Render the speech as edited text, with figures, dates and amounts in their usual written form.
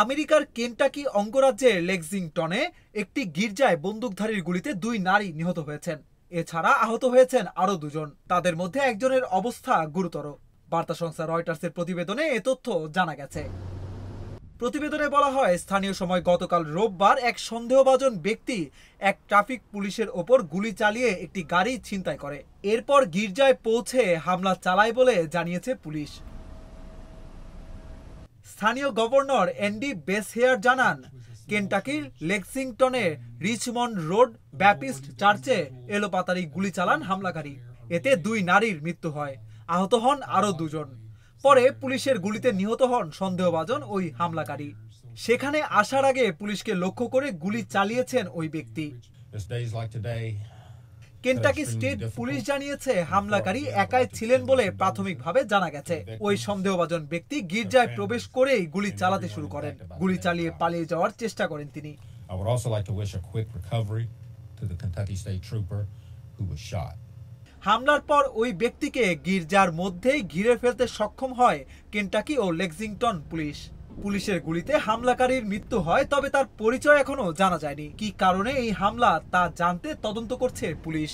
আমেরিকার কেন্টাকি অঙ্গরাজ্যের লেক্সিংটনে একটি গির্জায় বন্দুকধারীর গুলিতে 2 নারী নিহত হয়েছেন। এছাড়া আহত হয়েছেন আরো 2 জন। তাদের মধ্যে একজনের অবস্থা গুরুতর। বার্তা সংস্থা রয়টার্সের প্রতিবেদনে এ তথ্য জানা গেছে। প্রতিবেদনে বলা হয়, স্থানীয় সময় গতকাল রোববার এক সন্দেহভাজন ব্যক্তি এক ট্রাফিক পুলিশের ওপর গুলি চালিয়ে একটি গাড়ি ছিনতাই করে। এরপর গির্জায় পৌঁছে হামলা চালায় বলে জানিয়েছে পুলিশ। স্থানীয় গভর্নর অ্যান্ডি বেসহেয়ার জানান, কেন্টাকির লেক্সিংটনে রিচমন্ড রোড ব্যাপটিস্ট চার্চে এলোপাতাড়ি গুলি চালান হামলাকারী। এতে 2 নারীর মৃত্যু হয়, আহত হন আরো 2 জন। পরে পুলিশের গুলিতে নিহত হন সন্দেহভাজন ওই হামলাকারী। সেখানে আসার আগে পুলিশকে লক্ষ্য করে গুলি চালিয়েছেন ওই ব্যক্তি। কেন্টাকি স্টেট পুলিশ জানিয়েছে, হামলাকারী একাই ছিলেন বলে প্রাথমিকভাবে জানা গেছে। ওই সন্দেহভাজন ব্যক্তি গির্জায় প্রবেশ করেই গুলি চালাতে শুরু করেন। গুলি চালিয়ে পালিয়ে যাওয়ার চেষ্টা করেন তিনি। হামলার পর ওই ব্যক্তিকে গির্জার মধ্যেই ঘিরে ফেলতে সক্ষম হয় কেন্টাকি ও লেক্সিংটন পুলিশ। পুলিশের গুলিতে হামলাকারীর মৃত্যু হয়, তবে তার পরিচয় এখনো জানা যায়নি। কি কারণে এই হামলা তা জানতে তদন্ত করছে পুলিশ।